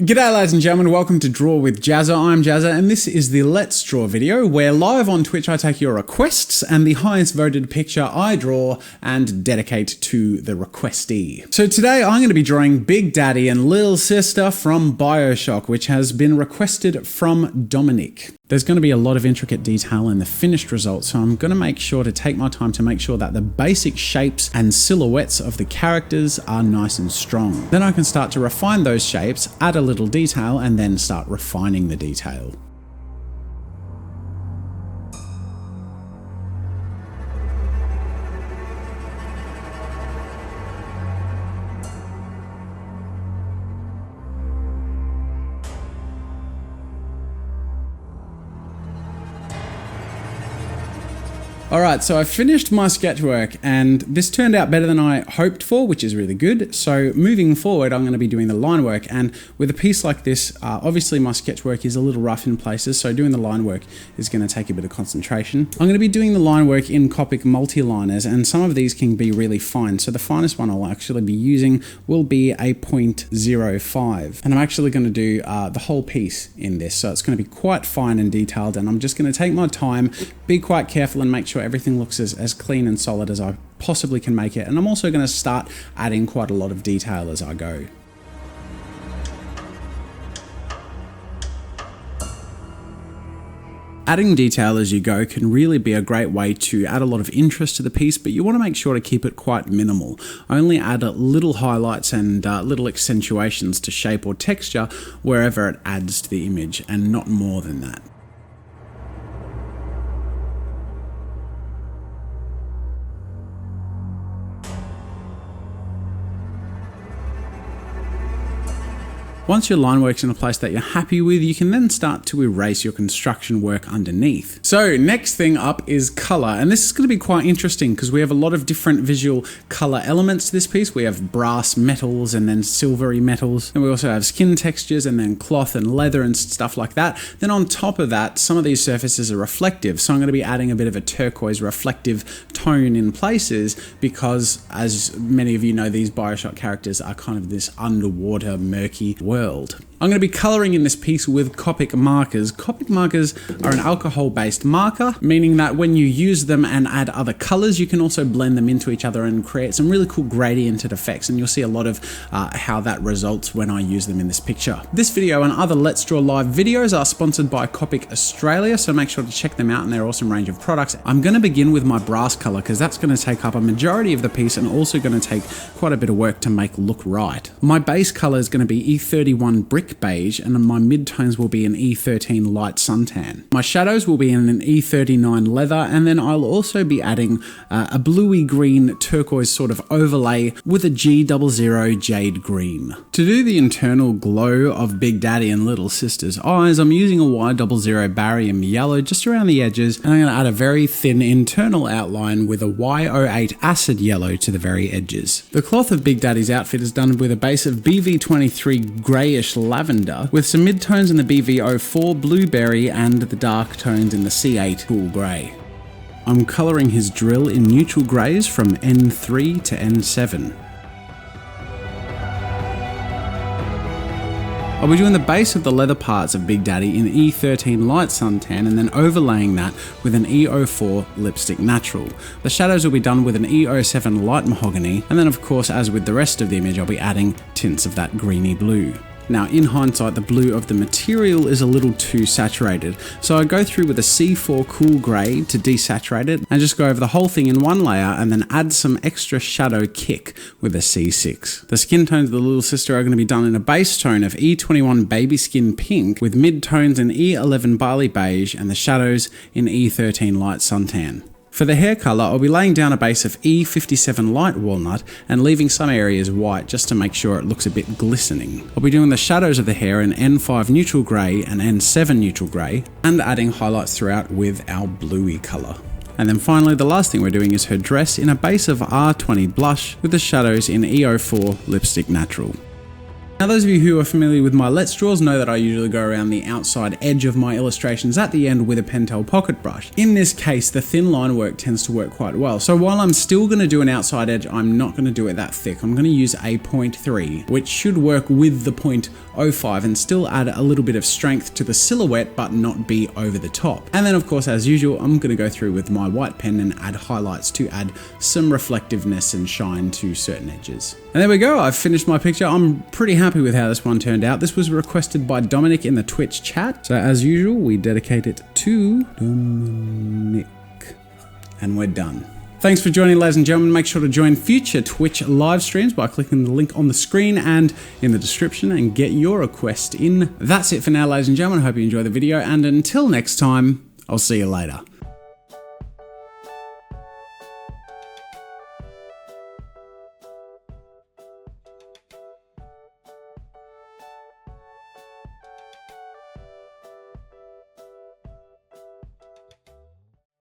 G'day ladies and gentlemen, welcome to Draw with JAZZA. I'm JAZZA and this is the Let's Draw video where live on Twitch I take your requests and the highest voted picture I draw and dedicate to the requestee. So today I'm going to be drawing Big Daddy and Little Sister from Bioshock, which has been requested from Dominic. There's going to be a lot of intricate detail in the finished result, so I'm going to make sure to take my time to make sure that the basic shapes and silhouettes of the characters are nice and strong. Then I can start to refine those shapes, add a little detail, and then start refining the detail. Alright, so I finished my sketchwork and this turned out better than I hoped for, which is really good. So moving forward, I'm going to be doing the line work, and with a piece like this, obviously my sketchwork is a little rough in places, so doing the line work is going to take a bit of concentration. I'm going to be doing the line work in Copic multi-liners, and some of these can be really fine. So the finest one I'll actually be using will be a 0.05, and I'm actually going to do the whole piece in this. So it's going to be quite fine and detailed, and I'm just going to take my time, be quite careful, and make sure everything looks as clean and solid as I possibly can make it. And I'm also going to start adding quite a lot of detail as I go. Adding detail as you go can really be a great way to add a lot of interest to the piece, but you want to make sure to keep it quite minimal. Only add little highlights and little accentuations to shape or texture wherever it adds to the image, and not more than that. Once your line work's in a place that you're happy with, you can then start to erase your construction work underneath. So next thing up is color, and this is going to be quite interesting because we have a lot of different visual color elements to this piece. We have brass metals and then silvery metals, and we also have skin textures and then cloth and leather and stuff like that. Then on top of that, some of these surfaces are reflective, so I'm going to be adding a bit of a turquoise reflective tone in places because, as many of you know, these Bioshock characters are kind of this underwater murky world. I'm going to be colouring in this piece with Copic markers. Copic markers are an alcohol-based marker, meaning that when you use them and add other colours, you can also blend them into each other and create some really cool gradiented effects, and you'll see a lot of how that results when I use them in this picture. This video and other Let's Draw Live videos are sponsored by Copic Australia, so make sure to check them out and their awesome range of products. I'm going to begin with my brass colour because that's going to take up a majority of the piece and also going to take quite a bit of work to make look right. My base colour is going to be E31 Brick Beige, and my midtones will be an E13 Light Suntan. My shadows will be in an E39 Leather, and then I'll also be adding a bluey green turquoise sort of overlay with a G00 Jade Green. To do the internal glow of Big Daddy and Little Sister's eyes, I'm using a Y00 Barium Yellow just around the edges, and I'm going to add a very thin internal outline with a Y08 Acid Yellow to the very edges. The cloth of Big Daddy's outfit is done with a base of BV23 Grayish Lavender, with some midtones in the BV04 Blueberry and the dark tones in the C8 Cool Grey. I'm colouring his drill in neutral greys from N3 to N7. I'll be doing the base of the leather parts of Big Daddy in E13 Light Suntan and then overlaying that with an E04 Lipstick Natural. The shadows will be done with an E07 Light Mahogany, and then of course, as with the rest of the image, I'll be adding tints of that greeny blue. Now, in hindsight, the blue of the material is a little too saturated, so I go through with a C4 Cool Grey to desaturate it and just go over the whole thing in one layer and then add some extra shadow kick with a C6. The skin tones of the little sister are going to be done in a base tone of E21 Baby Skin Pink with mid-tones in E11 Barley Beige and the shadows in E13 Light Suntan. For the hair colour, I'll be laying down a base of E57 Light Walnut and leaving some areas white just to make sure it looks a bit glistening. I'll be doing the shadows of the hair in N5 Neutral Grey and N7 Neutral Grey, and adding highlights throughout with our bluey colour. And then finally, the last thing we're doing is her dress in a base of R20 Blush with the shadows in E04 Lipstick Natural. Now those of you who are familiar with my Let's Draws know that I usually go around the outside edge of my illustrations at the end with a Pentel pocket brush. In this case, the thin line work tends to work quite well. So while I'm still going to do an outside edge, I'm not going to do it that thick. I'm going to use a 0.3, which should work with the 0.05 and still add a little bit of strength to the silhouette, but not be over the top. And then of course, as usual, I'm going to go through with my white pen and add highlights to add some reflectiveness and shine to certain edges. And there we go, I've finished my picture. I'm pretty happy with how this one turned out. This was requested by Dominic in the Twitch chat. So as usual, we dedicate it to Dominic. And we're done. Thanks for joining, ladies and gentlemen. Make sure to join future Twitch live streams by clicking the link on the screen and in the description and get your request in. That's it for now, ladies and gentlemen. I hope you enjoy the video, and until next time, I'll see you later.